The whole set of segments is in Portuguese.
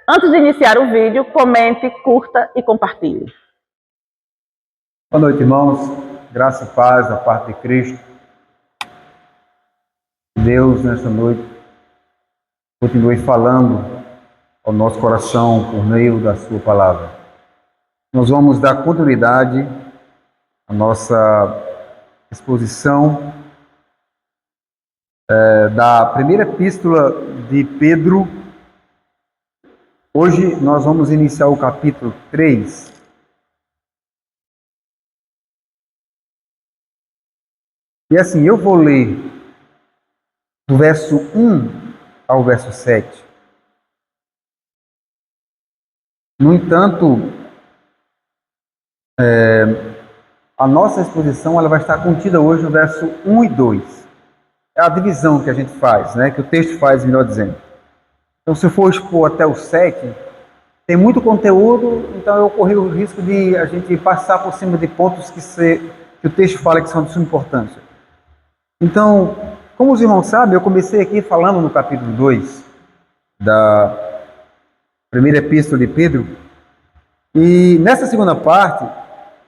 Antes de iniciar o vídeo, comente, curta e compartilhe. Boa noite, irmãos. Graça e paz da parte de Cristo. Deus, nesta noite, continue falando ao nosso coração por meio da sua palavra. Nós vamos dar continuidade à nossa exposição da primeira epístola de Pedro. Hoje nós vamos iniciar o capítulo 3. E assim, eu vou ler do verso 1 ao verso 7. No entanto, a nossa exposição ela vai estar contida hoje no verso 1 e 2. É a divisão que a gente faz, né? Que o texto faz, melhor dizendo. Então, se eu for expor até o 7, tem muito conteúdo, então eu corri o risco de a gente passar por cima de pontos que o texto fala que são de suma importância. Então, como os irmãos sabem, eu comecei aqui falando no capítulo 2 da primeira epístola de Pedro, e nessa segunda parte,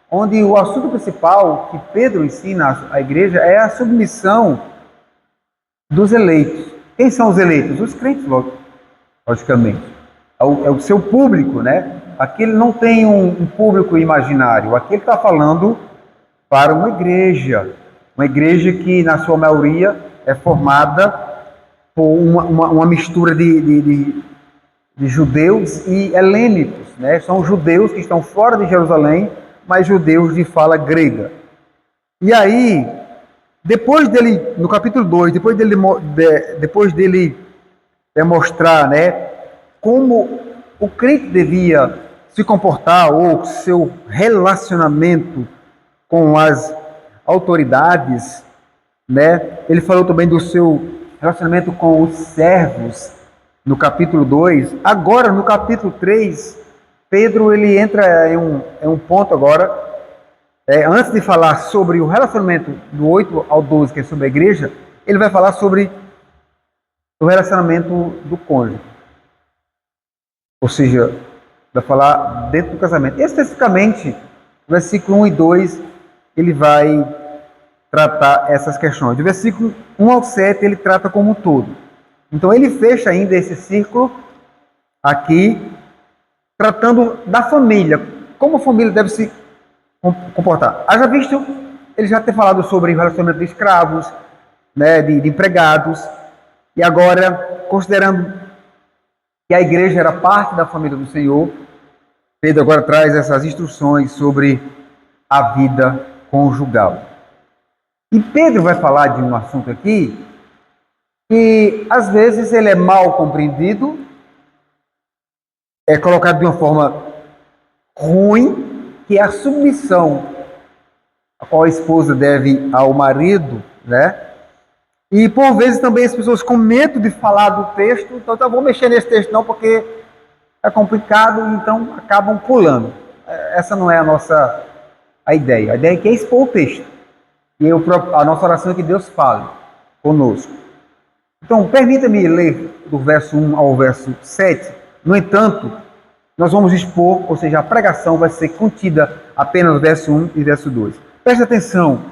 onde o assunto principal que Pedro ensina à igreja é a submissão dos eleitos. Quem são os eleitos? Os crentes, logicamente. É o seu público, né? Aqui ele não tem um público imaginário, aqui ele está falando para uma igreja que, na sua maioria, é formada por uma mistura de judeus e helênicos, né? São judeus que estão fora de Jerusalém, mas judeus de fala grega. E aí, depois dele, no capítulo 2, depois dele demonstrar, né, como o crente devia se comportar, ou seu relacionamento com as autoridades, né? Ele falou também do seu relacionamento com os servos no capítulo 2. Agora, no capítulo 3, Pedro ele entra em um ponto agora, antes de falar sobre o relacionamento do 8 ao 12, que é sobre a igreja, ele vai falar sobre o relacionamento do cônjuge. Ou seja, vai falar dentro do casamento. Especificamente, versículo 1 e 2, ele vai tratar essas questões. Do versículo 1 ao 7, ele trata como um todo. Então, ele fecha ainda esse círculo aqui, tratando da família, como a família deve se comportar. Haja visto, ele já ter falado sobre o relacionamento de escravos, né, de empregados, e agora, considerando que a igreja era parte da família do Senhor, Pedro agora traz essas instruções sobre a vida conjugal. E Pedro vai falar de um assunto aqui que, às vezes, ele é mal compreendido, é colocado de uma forma ruim, que é a submissão a qual a esposa deve ao marido, né? E, por vezes, também as pessoas com medo de falar do texto, então eu vou mexer nesse texto não, porque é complicado, então acabam pulando. Essa não é a ideia. A ideia é que é expor o texto. E a nossa oração é que Deus fale conosco. Então, permita-me ler do verso 1 ao verso 7. No entanto, nós vamos expor, ou seja, a pregação vai ser contida apenas no verso 1 e verso 2. Preste atenção.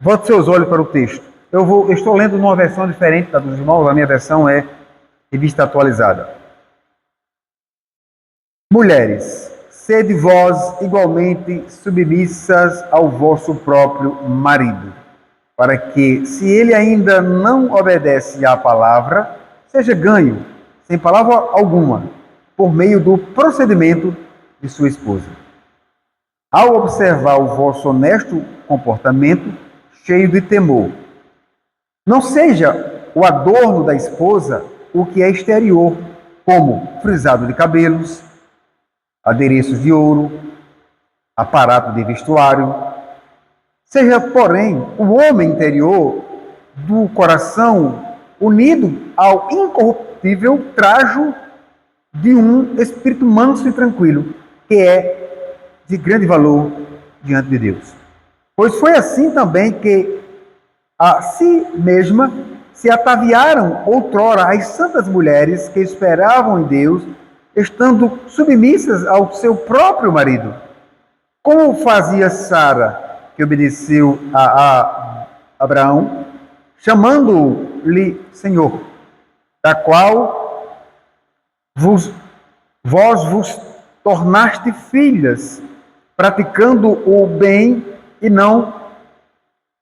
Volte seus olhos para o texto. Eu estou lendo numa versão diferente da dos irmãos. A minha versão é Revista Atualizada. Mulheres, sede vós igualmente submissas ao vosso próprio marido, para que, se ele ainda não obedece à palavra, seja ganho, sem palavra alguma, por meio do procedimento de sua esposa. Ao observar o vosso honesto comportamento, cheio de temor, não seja o adorno da esposa o que é exterior, como frisado de cabelos, adereços de ouro, aparato de vestuário. Seja, porém, o homem interior do coração unido ao incorruptível trajo de um espírito manso e tranquilo, que é de grande valor diante de Deus. Pois foi assim também que a si mesma se ataviaram outrora as santas mulheres que esperavam em Deus estando submissas ao seu próprio marido. Como fazia Sara, que obedeceu a Abraão, chamando-lhe Senhor, da qual vós vos tornaste filhas, praticando o bem e não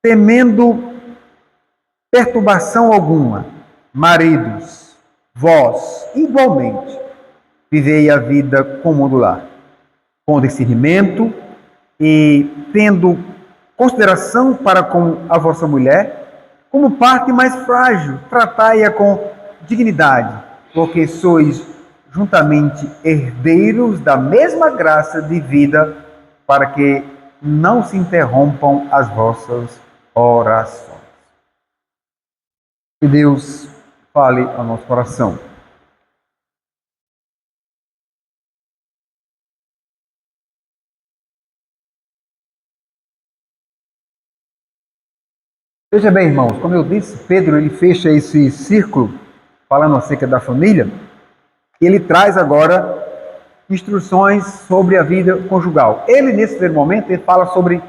temendo perturbação alguma. Maridos, vós, igualmente, vivei a vida comum do lar, com discernimento e tendo consideração para com a vossa mulher, como parte mais frágil, tratai-a com dignidade, porque sois juntamente herdeiros da mesma graça de vida, para que não se interrompam as vossas orações. Que Deus fale ao nosso coração. Veja bem, irmãos, como eu disse, Pedro ele fecha esse círculo falando acerca da família, e ele traz agora instruções sobre a vida conjugal. Ele, nesse primeiro momento, ele fala sobre,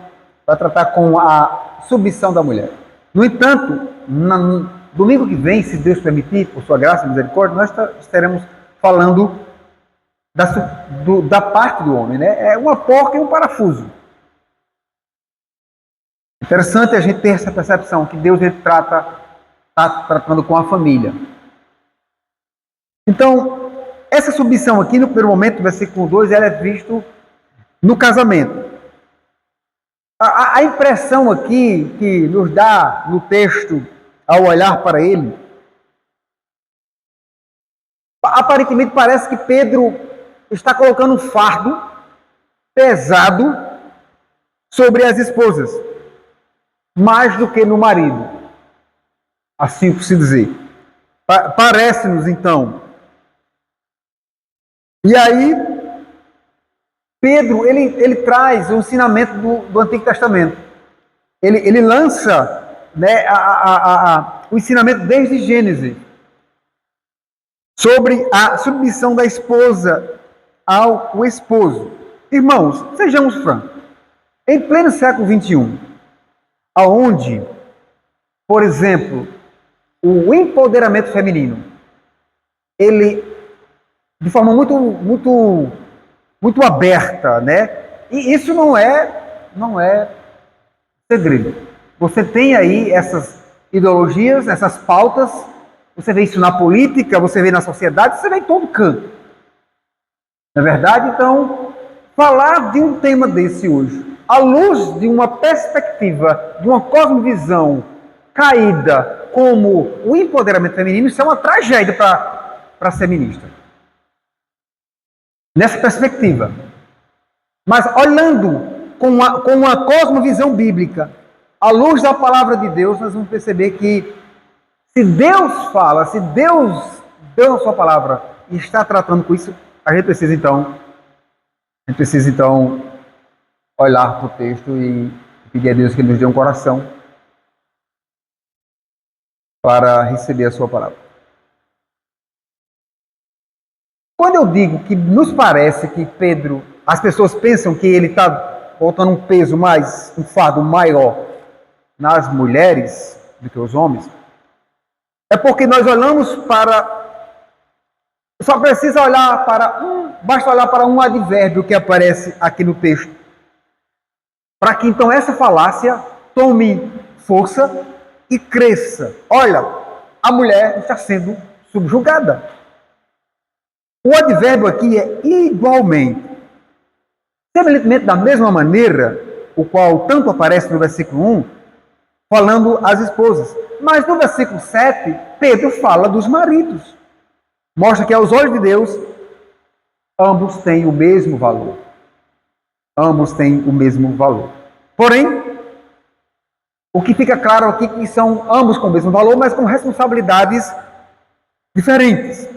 vai tratar com a submissão da mulher. No entanto, no domingo que vem, se Deus permitir, por sua graça e misericórdia, nós estaremos falando da parte do homem, né? É uma porca e um parafuso. Interessante a gente ter essa percepção que Deus está tratando com a família. Então, essa submissão aqui, no primeiro momento, versículo 2, ela é vista no casamento. A impressão aqui que nos dá no texto, ao olhar para ele, aparentemente parece que Pedro está colocando um fardo pesado sobre as esposas, mais do que no marido, assim por se dizer. Parece-nos, então. E aí, Pedro, ele traz o ensinamento do Antigo Testamento. Ele lança, né, o ensinamento desde Gênesis sobre a submissão da esposa ao esposo. Irmãos, sejamos francos. Em pleno século XXI, aonde, por exemplo, o empoderamento feminino, ele, de forma muito aberta, né? E isso não é segredo. Você tem aí essas ideologias, essas pautas, você vê isso na política, você vê na sociedade, você vê em todo canto. Não é verdade? Então, falar de um tema desse hoje, à luz de uma perspectiva, de uma cosmovisão caída como o empoderamento feminino, isso é uma tragédia para ser ministra. Nessa perspectiva. Mas olhando com uma cosmovisão bíblica, à luz da palavra de Deus, nós vamos perceber que se Deus fala, se Deus deu a sua palavra e está tratando com isso, a gente precisa então olhar para o texto e pedir a Deus que Ele nos dê um coração para receber a sua palavra. Quando eu digo que nos parece que Pedro, as pessoas pensam que ele está botando um peso um fardo maior nas mulheres do que os homens, é porque nós olhamos só precisa olhar basta olhar para um advérbio que aparece aqui no texto, para que então essa falácia tome força e cresça. Olha, a mulher está sendo subjugada. O advérbio aqui é igualmente. Semelhantemente, da mesma maneira, o qual tanto aparece no versículo 1, falando às esposas. Mas no versículo 7, Pedro fala dos maridos. Mostra que aos olhos de Deus, ambos têm o mesmo valor. Ambos têm o mesmo valor. Porém, o que fica claro aqui é que são ambos com o mesmo valor, mas com responsabilidades diferentes.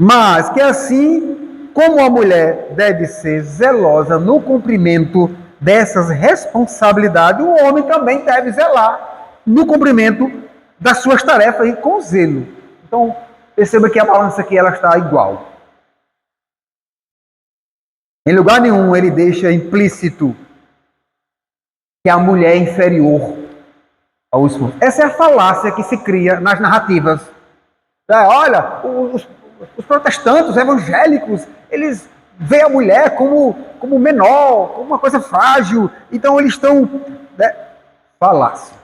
Mas que assim como a mulher deve ser zelosa no cumprimento dessas responsabilidades, o homem também deve zelar no cumprimento das suas tarefas e com zelo. Então, perceba que a balança aqui ela está igual. Em lugar nenhum ele deixa implícito que a mulher é inferior ao esposo. Essa é a falácia que se cria nas narrativas. Olha, os protestantes, os evangélicos, eles veem a mulher como menor, como uma coisa frágil. Então eles estão... falácia,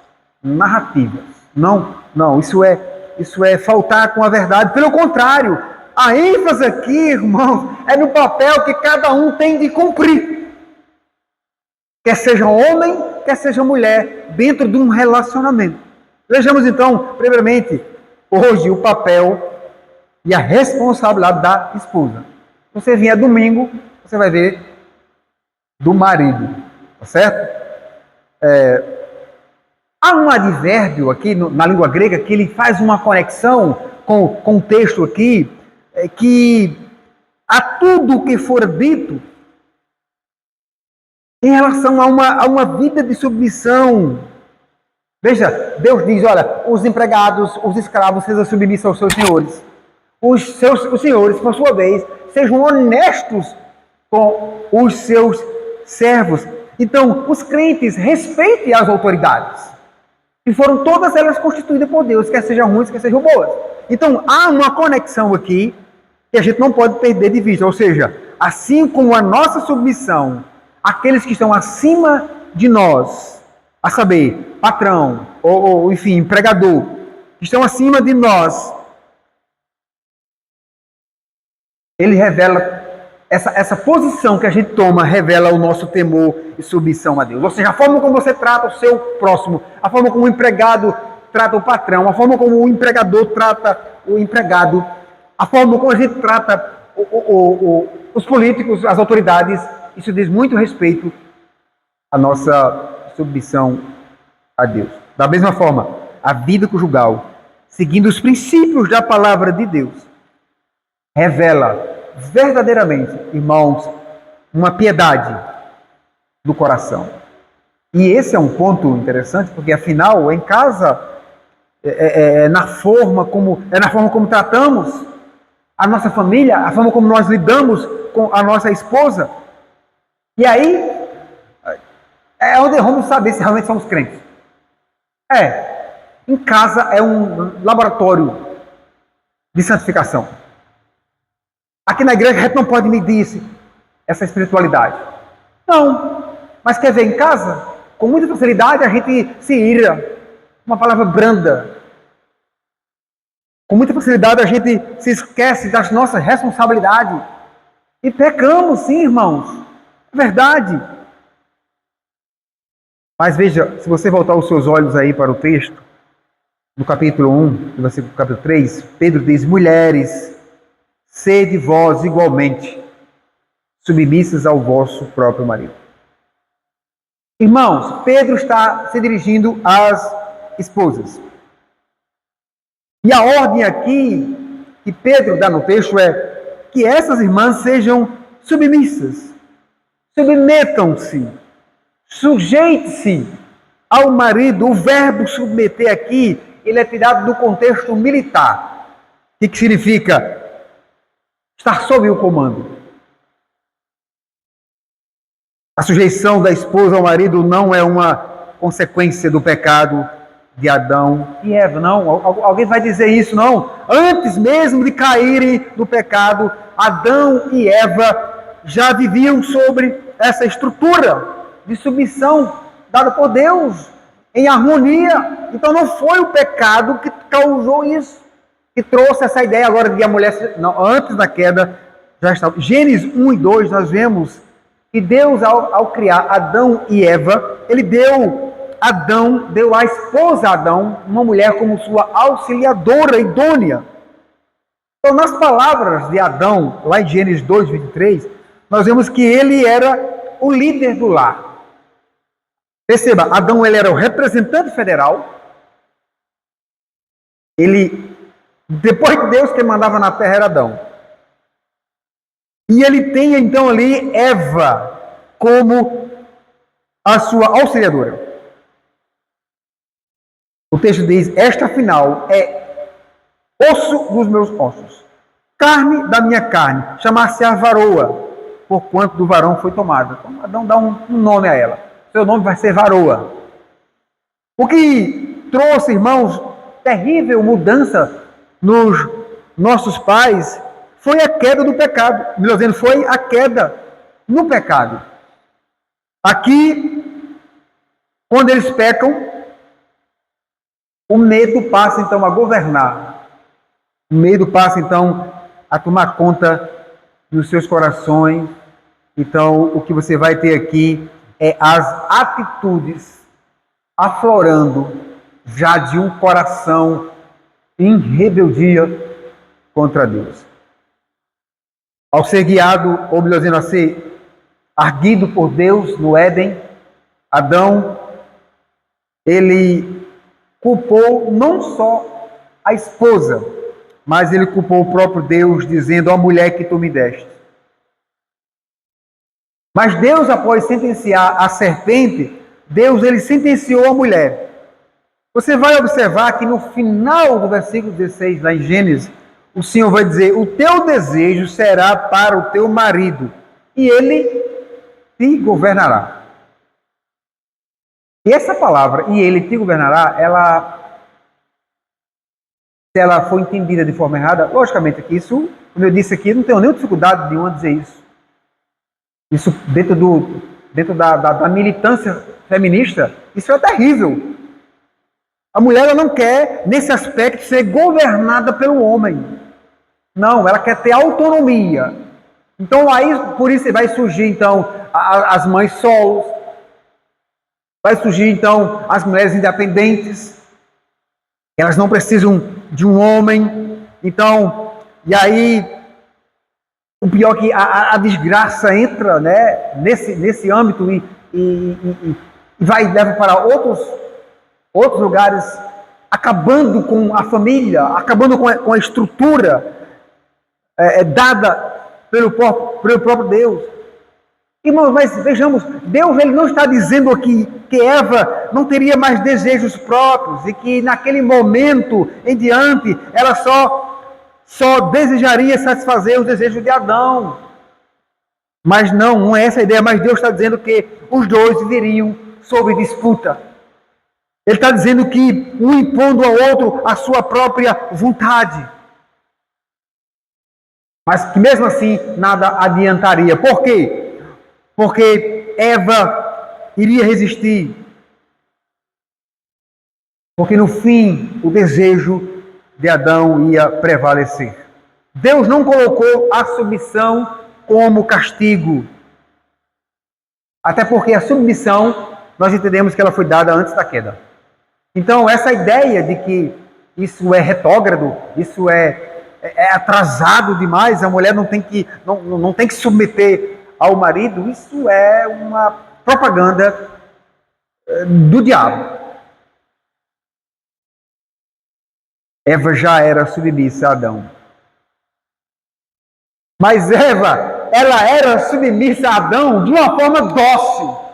narrativas. Não, isso é faltar com a verdade. Pelo contrário, a ênfase aqui, irmãos, é no papel que cada um tem de cumprir. Quer seja homem, quer seja mulher, dentro de um relacionamento. Vejamos então, primeiramente, hoje o papel e a responsabilidade da esposa. Se você vier domingo, você vai ver do marido, tá certo? Há um advérbio aqui na língua grega que ele faz uma conexão com o texto aqui, que a tudo que for dito em relação a uma vida de submissão. Veja, Deus diz, olha, os empregados, os escravos, sejam submissos aos seus senhores. Os senhores, por sua vez, sejam honestos com os seus servos. Então, os crentes respeitem as autoridades. E foram todas elas constituídas por Deus, quer sejam ruins, quer sejam boas. Então, há uma conexão aqui que a gente não pode perder de vista. Ou seja, assim como a nossa submissão, aqueles que estão acima de nós, a saber, patrão, ou enfim, empregador, que estão acima de nós, ele revela, essa posição que a gente toma revela o nosso temor e submissão a Deus. Ou seja, a forma como você trata o seu próximo, a forma como o empregado trata o patrão, a forma como o empregador trata o empregado, a forma como a gente trata os políticos, as autoridades, isso diz muito respeito à nossa submissão a Deus. Da mesma forma, a vida conjugal, seguindo os princípios da palavra de Deus, revela verdadeiramente, irmãos, uma piedade do coração. E esse é um ponto interessante, porque afinal, em casa, na forma como tratamos a nossa família, a forma como nós lidamos com a nossa esposa. E aí, é onde vamos saber se realmente somos crentes. Em casa é um laboratório de santificação. Aqui na igreja a gente não pode medir essa espiritualidade. Não. Mas quer ver, em casa, com muita facilidade a gente se ira. Uma palavra branda. Com muita facilidade a gente se esquece das nossas responsabilidades. E pecamos, sim, irmãos. É verdade. Mas veja, se você voltar os seus olhos aí para o texto, no capítulo 1, no versículo capítulo 3, Pedro diz, mulheres, sede vós igualmente submissas ao vosso próprio marido. Irmãos, Pedro está se dirigindo às esposas. E a ordem aqui que Pedro dá no texto é que essas irmãs sejam submissas, submetam-se, sujeite-se ao marido. O verbo submeter aqui, ele é tirado do contexto militar. O que significa? Estar sob o comando. A sujeição da esposa ao marido não é uma consequência do pecado de Adão e Eva, não. Alguém vai dizer isso, não. Antes mesmo de caírem no pecado, Adão e Eva já viviam sobre essa estrutura de submissão dada por Deus, em harmonia. Então não foi o pecado que causou isso, que trouxe essa ideia agora de a mulher... Não, antes da queda, já estava. Gênesis 1 e 2, nós vemos que Deus, ao criar Adão e Eva, ele deu à esposa Adão, uma mulher como sua auxiliadora idônea. Então, nas palavras de Adão, lá em Gênesis 2, 23, nós vemos que ele era o líder do lar. Perceba, Adão ele era o representante federal. Depois de Deus, quem mandava na terra era Adão. E ele tem então ali Eva como a sua auxiliadora. O texto diz, esta afinal é osso dos meus ossos, carne da minha carne, chamar-se-á varoa. porquanto do varão foi tomada. Então Adão dá um nome a ela. Seu nome vai ser Varoa. O que trouxe, irmãos, terrível mudança nos nossos pais foi a queda do pecado. Melhor dizendo, foi a queda no pecado. Aqui, quando eles pecam, o medo passa então a governar. O medo passa então a tomar conta dos seus corações. Então, o que você vai ter aqui é as atitudes aflorando já de um coração em rebeldia contra Deus. Ao ser guiado, ou melhor dizendo, a ser arguido por Deus no Éden, Adão, ele culpou não só a esposa, mas ele culpou o próprio Deus, dizendo: a mulher que tu me deste. Mas Deus, após sentenciar a serpente, Deus ele sentenciou a mulher. Você vai observar que no final do versículo 16, lá em Gênesis, o Senhor vai dizer: o teu desejo será para o teu marido, e ele te governará. E essa palavra, e ele te governará, se ela for entendida de forma errada, logicamente que isso, como eu disse aqui, não tenho nenhuma dificuldade nenhuma de dizer isso. Isso dentro da militância feminista, isso é terrível. A mulher ela não quer, nesse aspecto, ser governada pelo homem. Não, ela quer ter autonomia. Então, aí, por isso vai surgir, então, as mães solos, vai surgir, então, as mulheres independentes. Elas não precisam de um homem. Então, e aí, o pior é que a desgraça entra, né, nesse âmbito e leva para outros lugares, acabando com a família, acabando com a estrutura dada pelo próprio Deus. Irmãos, mas vejamos, Deus ele não está dizendo aqui que Eva não teria mais desejos próprios e que naquele momento em diante ela só desejaria satisfazer os desejos de Adão. Mas não é essa a ideia, mas Deus está dizendo que os dois viveriam sob disputa. Ele está dizendo que um impondo ao outro a sua própria vontade. Mas que mesmo assim nada adiantaria. Por quê? Porque Eva iria resistir. Porque no fim o desejo de Adão ia prevalecer. Deus não colocou a submissão como castigo. Até porque a submissão, nós entendemos que ela foi dada antes da queda. Então, essa ideia de que isso é retrógrado, isso é atrasado demais, a mulher não tem que submeter ao marido, isso é uma propaganda do diabo. Eva já era submissa a Adão. Mas Eva, ela era submissa a Adão de uma forma dócil.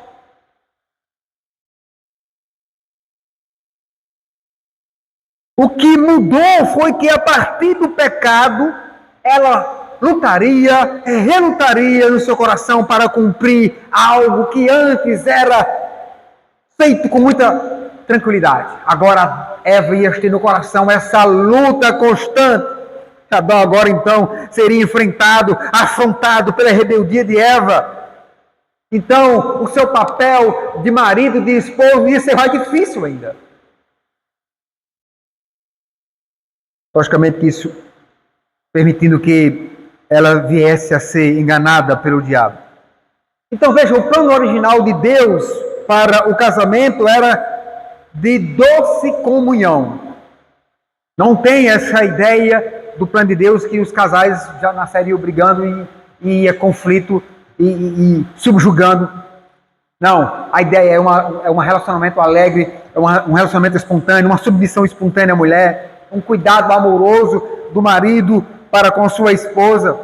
O que mudou foi que a partir do pecado, ela relutaria no seu coração para cumprir algo que antes era feito com muita tranquilidade. Agora Eva ia ter no coração essa luta constante. Adão agora então seria afrontado pela rebeldia de Eva. Então o seu papel de marido, de esposo, ia ser mais difícil ainda. Logicamente isso permitindo que ela viesse a ser enganada pelo diabo. Então veja, o plano original de Deus para o casamento era de doce comunhão. Não tem essa ideia do plano de Deus que os casais já nasceriam brigando e ia conflito e subjugando. Não, a ideia é um relacionamento alegre, um relacionamento espontâneo, uma submissão espontânea à mulher, um cuidado amoroso do marido para com sua esposa.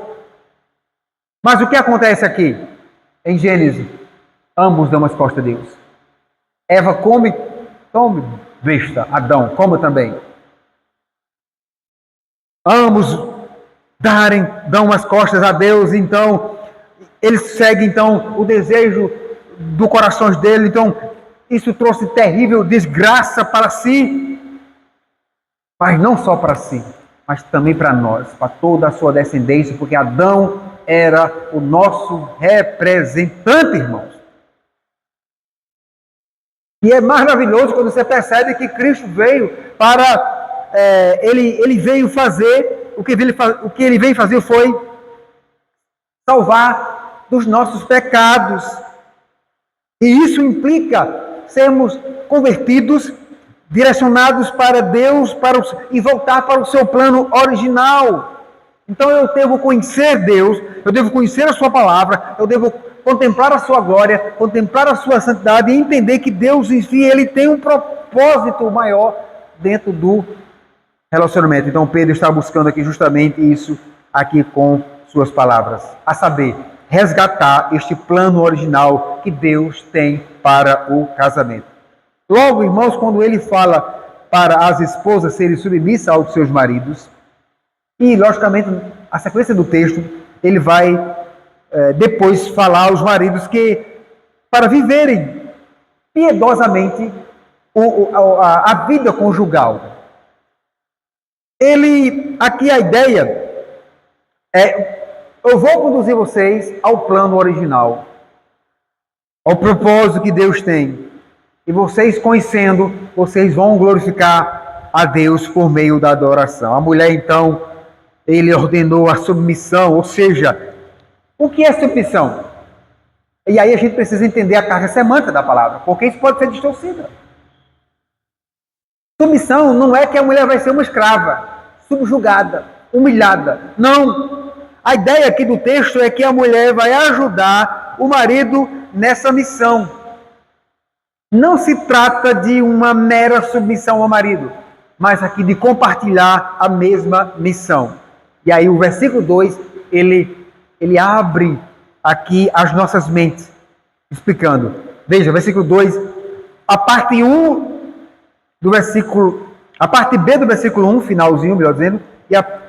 Mas o que acontece aqui? Em Gênesis, ambos dão as costas a Deus. Eva come, besta, Adão, come também. Ambos dão as costas a Deus, então, ele segue então o desejo do coração dele, então isso trouxe terrível desgraça para si, mas não só para si, mas também para nós, para toda a sua descendência, porque Adão era o nosso representante, irmãos. E é maravilhoso quando você percebe que Cristo veio para... ele veio fazer, o que ele veio fazer foi salvar dos nossos pecados. E isso implica sermos convertidos, direcionados para Deus e voltar para o seu plano original. Então eu devo conhecer Deus, eu devo conhecer a sua palavra, eu devo contemplar a sua glória, contemplar a sua santidade e entender que Deus em si, ele tem um propósito maior dentro do relacionamento. Então Pedro está buscando aqui justamente isso aqui com suas palavras, a saber, resgatar este plano original que Deus tem para o casamento. Logo, irmãos, quando ele fala para as esposas serem submissas aos seus maridos, e logicamente a sequência do texto, ele vai depois falar aos maridos que para viverem piedosamente a vida conjugal. Aqui a ideia eu vou conduzir vocês ao plano original, ao propósito que Deus tem. E vocês conhecendo, vocês vão glorificar a Deus por meio da adoração. A mulher, então, ele ordenou a submissão, ou seja, o que é submissão? E aí a gente precisa entender a carga semântica da palavra, porque isso pode ser distorcida. Submissão não é que a mulher vai ser uma escrava, subjugada, humilhada. Não. A ideia aqui do texto é que a mulher vai ajudar o marido nessa missão. Não se trata de uma mera submissão ao marido, mas aqui de compartilhar a mesma missão. E aí o versículo 2, ele abre aqui as nossas mentes, explicando. Veja, versículo 2, a parte 1 do versículo, a parte B do versículo 1, finalzinho, melhor dizendo,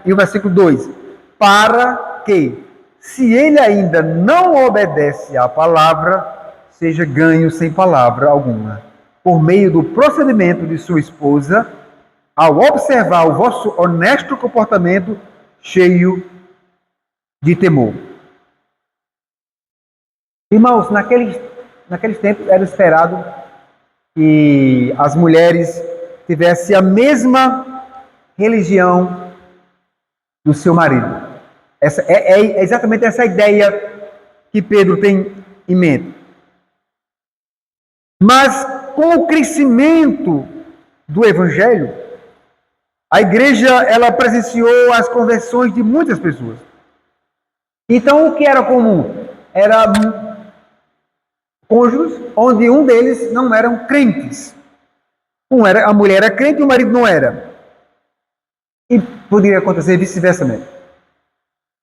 e o versículo 2, para que, se ele ainda não obedece à palavra, seja ganho sem palavra alguma, por meio do procedimento de sua esposa, ao observar o vosso honesto comportamento cheio de temor. Irmãos, naqueles tempos era esperado que as mulheres tivessem a mesma religião do seu marido. É exatamente essa ideia que Pedro tem em mente. Mas com o crescimento do Evangelho, a igreja ela presenciou as conversões de muitas pessoas. Então o que era comum? Era cônjuges onde um deles não eram crentes. A mulher era crente e o marido não era. E poderia acontecer vice-versa mesmo.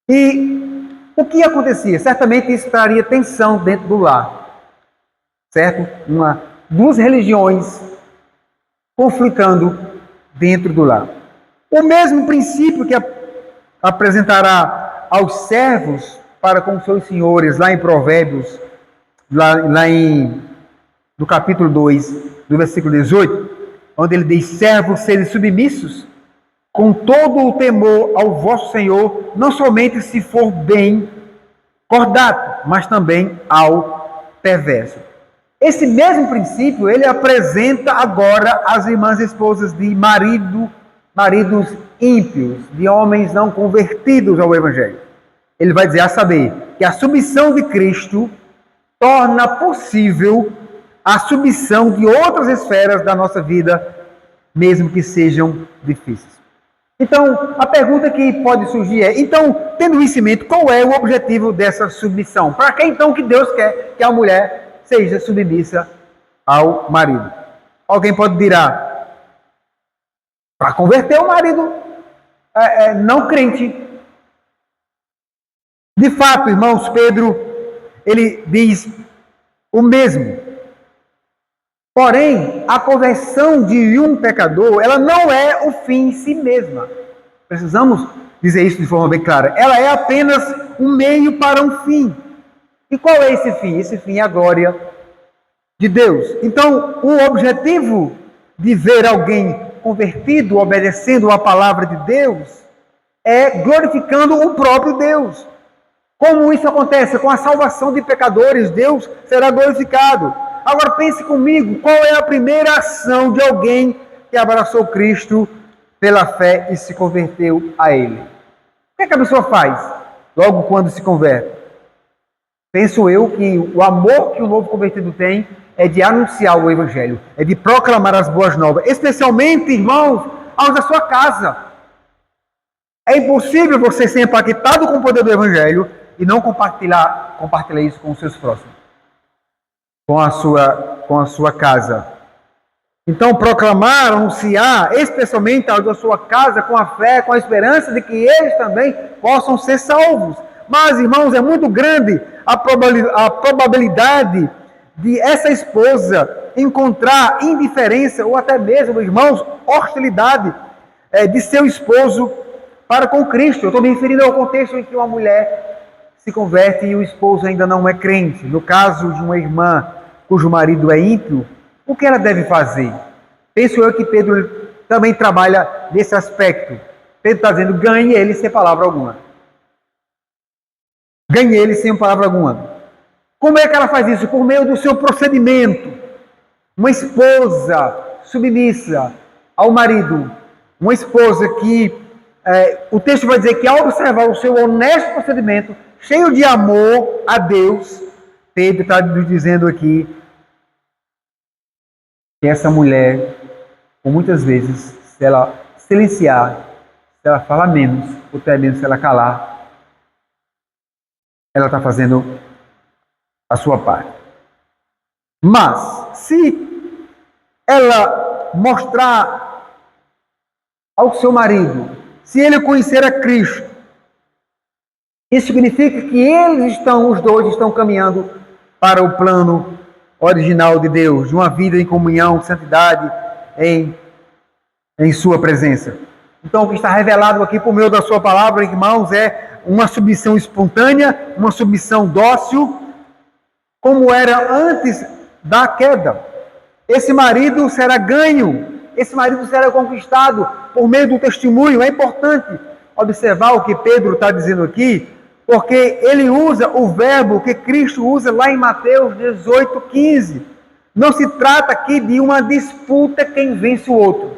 E o que acontecia? Certamente isso traria tensão dentro do lar. Certo? Duas religiões conflitando dentro do lar. O mesmo princípio que apresentará aos servos para com seus senhores, lá em Provérbios, no capítulo 2, do versículo 18, onde ele diz: servos, serem submissos, com todo o temor ao vosso Senhor, não somente se for bem cordato, mas também ao perverso. Esse mesmo princípio, ele apresenta agora às irmãs esposas de maridos ímpios, de homens não convertidos ao Evangelho. Ele vai dizer, a saber, que a submissão de Cristo torna possível a submissão de outras esferas da nossa vida, mesmo que sejam difíceis. Então, a pergunta que pode surgir é, então, tendo isso em mente, qual é o objetivo dessa submissão? Para que então que Deus quer que a mulher seja submissa ao marido? Alguém pode dizer, para converter o marido não crente. De fato, irmãos, Pedro, ele diz o mesmo. Porém, a conversão de um pecador, ela não é o fim em si mesma. Precisamos dizer isso de forma bem clara. Ela é apenas um meio para um fim. E qual é esse fim? Esse fim é a glória de Deus. Então, o objetivo de ver alguém convertido, obedecendo a palavra de Deus, é glorificando o próprio Deus. Como isso acontece? Com a salvação de pecadores, Deus será glorificado. Agora pense comigo, qual é a primeira ação de alguém que abraçou Cristo pela fé e se converteu a Ele? O que é que a pessoa faz logo quando se converte? Penso eu que o amor que o novo convertido tem é de anunciar o Evangelho, é de proclamar as boas novas, especialmente, irmãos, aos da sua casa. É impossível você ser impactado com o poder do Evangelho e não compartilhar isso com os seus próximos, com a sua casa. Então, proclamar, anunciar, especialmente aos da sua casa, com a fé, com a esperança de que eles também possam ser salvos. Mas, irmãos, é muito grande a probabilidade de essa esposa encontrar indiferença ou até mesmo, irmãos, hostilidade de seu esposo para com Cristo. Eu estou me referindo ao contexto em que uma mulher se converte e o esposo ainda não é crente. No caso de uma irmã cujo marido é ímpio, o que ela deve fazer? Penso eu que Pedro também trabalha nesse aspecto. Pedro está dizendo, ganhe ele sem palavra alguma. Ganhe ele sem palavra alguma. Como é que ela faz isso? Por meio do seu procedimento. Uma esposa submissa ao marido, uma esposa que, o texto vai dizer que ao observar o seu honesto procedimento, cheio de amor a Deus, Pedro está nos dizendo aqui que essa mulher, por muitas vezes, se ela silenciar, se ela falar menos, ou até mesmo se ela calar, ela está fazendo a sua parte. Mas, se ela mostrar ao seu marido, se ele conhecer a Cristo, isso significa que os dois estão caminhando para o plano original de Deus, de uma vida em comunhão, santidade, em sua presença. Então, o que está revelado aqui por meio da sua palavra, irmãos, é uma submissão espontânea, uma submissão dócil, como era antes da queda. Esse marido será ganho, esse marido será conquistado por meio do testemunho. É importante observar o que Pedro está dizendo aqui, porque ele usa o verbo que Cristo usa lá em Mateus 18:15. Não se trata aqui de uma disputa quem vence o outro.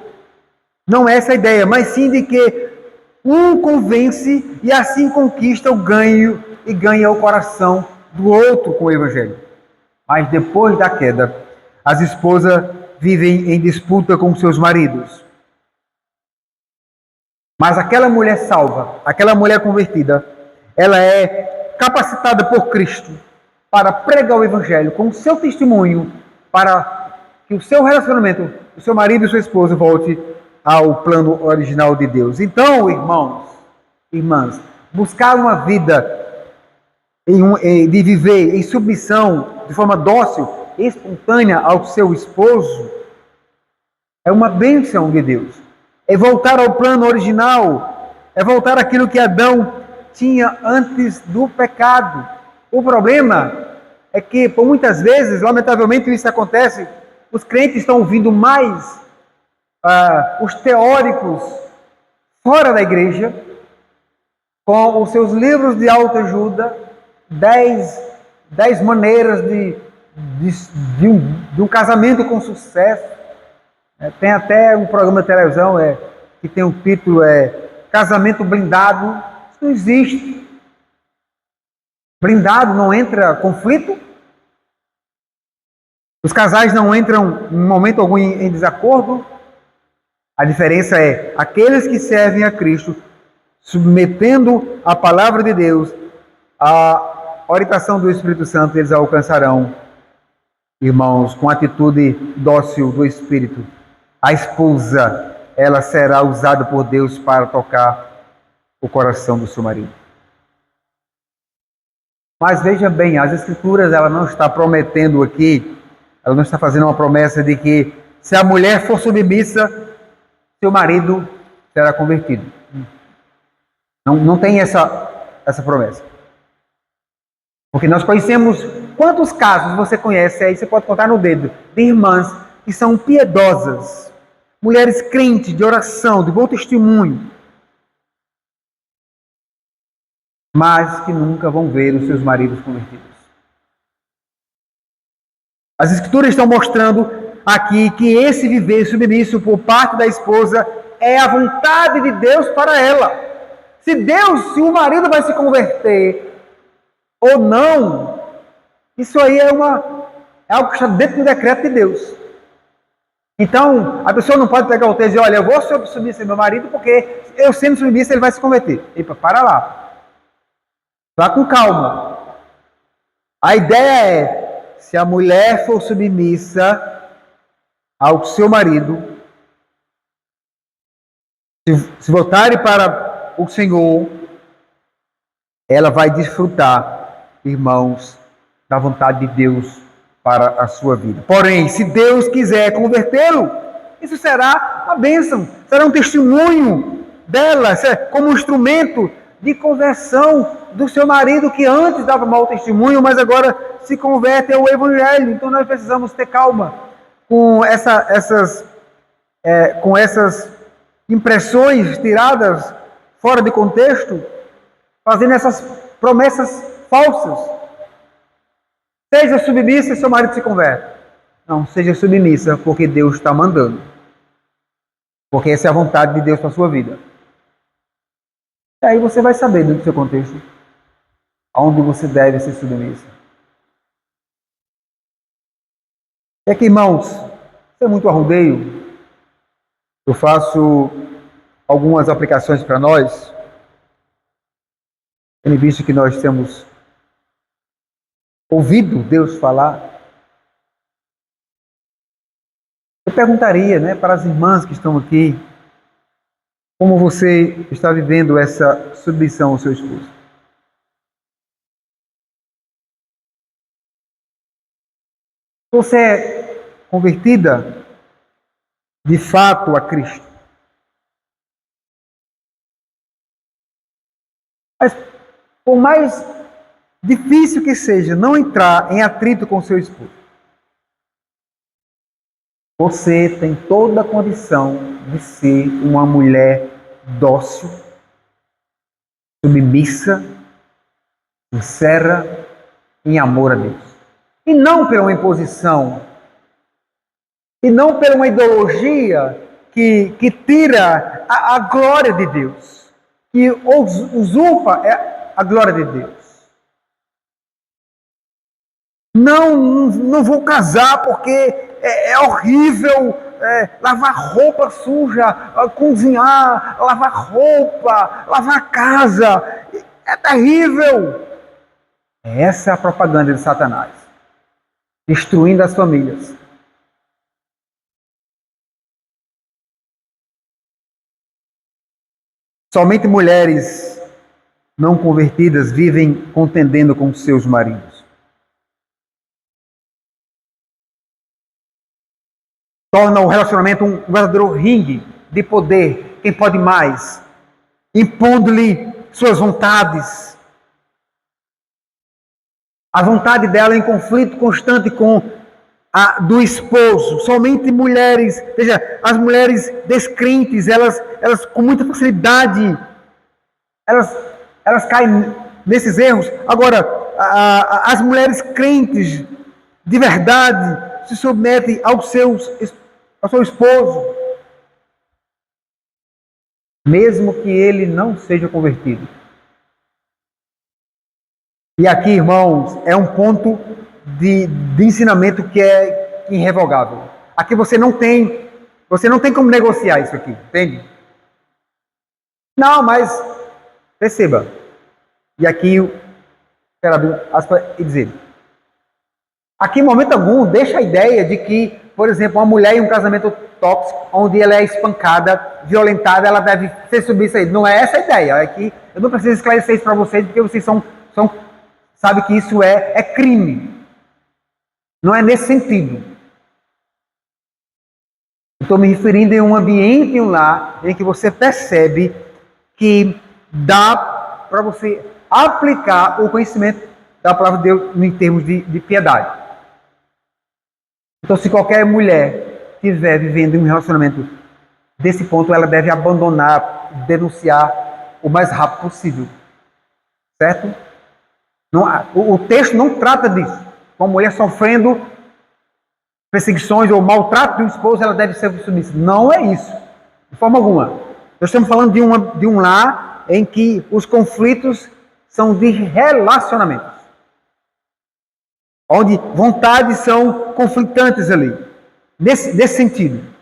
Não é essa a ideia, mas sim de que um convence e assim conquista o ganho e ganha o coração do outro com o Evangelho. Mas depois da queda, as esposas vivem em disputa com seus maridos. Mas aquela mulher salva, aquela mulher convertida, ela é capacitada por Cristo para pregar o Evangelho com o seu testemunho, para que o seu relacionamento, o seu marido e sua esposa volte ao plano original de Deus. Então, irmãos, irmãs, buscar uma vida de viver em submissão, de forma dócil, espontânea ao seu esposo, é uma bênção de Deus. É voltar ao plano original, é voltar àquilo que Adão tinha antes do pecado. O problema é que, por muitas vezes, lamentavelmente isso acontece, os crentes estão ouvindo mais os teóricos fora da igreja, com os seus livros de autoajuda, 10 maneiras de um casamento com sucesso. Tem até um programa de televisão que tem o título Casamento Blindado. Isso não existe. Blindado não entra conflito. Os casais não entram em momento algum em desacordo. A diferença é aqueles que servem a Cristo, submetendo a palavra de Deus à orientação do Espírito Santo, eles alcançarão, irmãos, com atitude dócil do Espírito. A esposa, ela será usada por Deus para tocar o coração do seu marido. Mas veja bem, as Escrituras, ela não está prometendo aqui, ela não está fazendo uma promessa de que se a mulher for submissa, seu marido será convertido. Não tem essa promessa. Porque nós conhecemos, quantos casos você conhece aí, você pode contar no dedo, de irmãs que são piedosas, mulheres crentes, de oração, de bom testemunho, mas que nunca vão ver os seus maridos convertidos. As Escrituras estão mostrando aqui que esse viver submisso por parte da esposa é a vontade de Deus para ela. Se o marido vai se converter ou não, isso aí é algo que está dentro do decreto de Deus. Então, a pessoa não pode pegar o texto e dizer, olha, eu vou submisser meu marido porque eu sendo submissa ele vai se converter. Epa, para lá. Vá com calma. A ideia é, se a mulher for submissa ao seu marido, se voltarem para o Senhor, ela vai desfrutar, irmãos, da vontade de Deus para a sua vida. Porém, se Deus quiser convertê-lo, isso será uma bênção, será um testemunho dela, como um instrumento de conversão do seu marido, que antes dava mau testemunho, mas agora se converte ao Evangelho. Então nós precisamos ter calma com essas impressões tiradas fora de contexto, fazendo essas promessas falsas. Seja submissa e seu marido se converte. Não, seja submissa porque Deus está mandando. Porque essa é a vontade de Deus para a sua vida. E aí você vai saber, dentro do seu contexto, aonde você deve ser submissa. É que, irmãos, isso é muito arrudeio. Eu faço algumas aplicações para nós, tendo visto que nós temos ouvido Deus falar. Eu perguntaria, para as irmãs que estão aqui, como você está vivendo essa submissão ao seu esposo? Você é convertida de fato a Cristo? Mas, por mais difícil que seja não entrar em atrito com seu esposo, você tem toda a condição de ser uma mulher dócil, submissa, sincera, em amor a Deus. E não por uma imposição, e não por uma ideologia que tira a glória de Deus, que usurpa a glória de Deus. Não vou casar porque é horrível lavar roupa suja, cozinhar, lavar roupa, lavar casa. É terrível. Essa é a propaganda de Satanás, destruindo as famílias. Somente mulheres não convertidas vivem contendendo com seus maridos. Torna o relacionamento um verdadeiro ringue de poder. Quem pode mais? Impondo-lhe suas vontades. A vontade dela em conflito constante com a do esposo. Somente mulheres, veja, as mulheres descrentes, elas com muita facilidade, elas caem nesses erros. Agora, as mulheres crentes de verdade se submetem ao seu esposo, mesmo que ele não seja convertido. E aqui, irmãos, é um ponto de ensinamento que é irrevogável. Aqui você não tem como negociar isso aqui, entende? Não, mas perceba. E aqui eu quero abrir aspas e dizer: aqui, em momento algum, deixa a ideia de que, por exemplo, uma mulher em um casamento tóxico, onde ela é espancada, violentada, ela deve ser submissa a ele. Não é essa a ideia. É que eu não preciso esclarecer isso para vocês, porque vocês sabem que isso é crime. Não é nesse sentido. Estou me referindo em um ambiente, em um lar, em que você percebe que dá para você aplicar o conhecimento da palavra de Deus em termos de piedade. Então, se qualquer mulher estiver vivendo em um relacionamento desse ponto, ela deve abandonar, denunciar o mais rápido possível. Certo? Não, o texto não trata disso. Uma mulher sofrendo perseguições ou maltrato do esposo, ela deve ser submissa. Não é isso. De forma alguma. Nós estamos falando de um lar em que os conflitos são de relacionamentos. Onde vontades são conflitantes ali. Nesse sentido.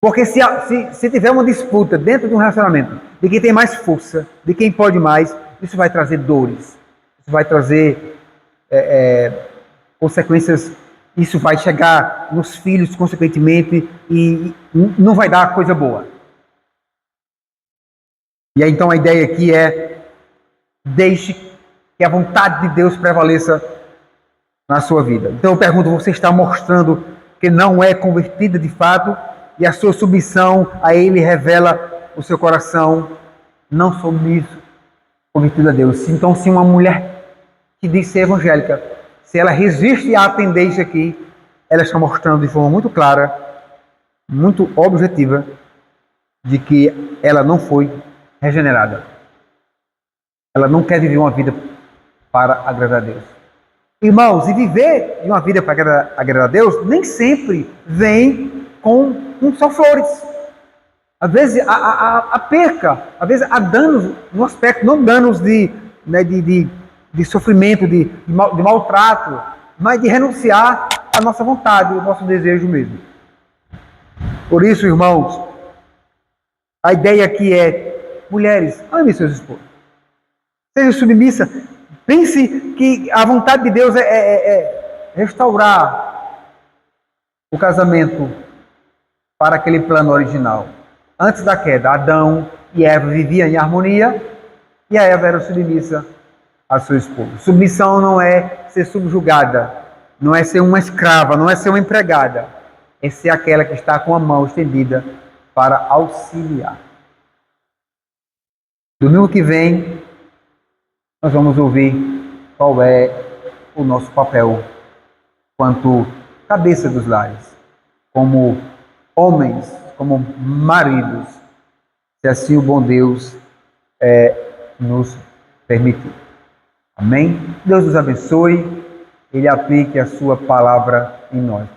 Porque se tiver uma disputa dentro de um relacionamento, de quem tem mais força, de quem pode mais, isso vai trazer dores. Isso vai trazer consequências. Isso vai chegar nos filhos, consequentemente, e não vai dar coisa boa. E aí, então, a ideia aqui é: deixe que a vontade de Deus prevaleça na sua vida. Então, eu pergunto: você está mostrando que não é convertida de fato? E a sua submissão a Ele revela o seu coração não submisso, convertido a Deus. Então, se uma mulher que diz ser evangélica, se ela resiste à tendência aqui, ela está mostrando de forma muito clara, muito objetiva, de que ela não foi regenerada. Ela não quer viver uma vida para agradar a Deus. Irmãos, e viver uma vida para agradar a Deus nem sempre vem com só flores. Às vezes há perca, às vezes há danos no aspecto, não danos de sofrimento, de maltrato, mas de renunciar à nossa vontade, ao nosso desejo mesmo. Por isso, irmãos, a ideia aqui é: mulheres, ame seus esposos. Seja submissa. Pense que a vontade de Deus é restaurar o casamento para aquele plano original. Antes da queda, Adão e Eva viviam em harmonia e a Eva era submissa a seu esposo. Submissão não é ser subjugada, não é ser uma escrava, não é ser uma empregada. É ser aquela que está com a mão estendida para auxiliar. Domingo que vem, nós vamos ouvir qual é o nosso papel quanto cabeça dos lares, como homens, como maridos, se assim o bom Deus nos permitir. Amém? Deus nos abençoe, Ele aplique a sua palavra em nós.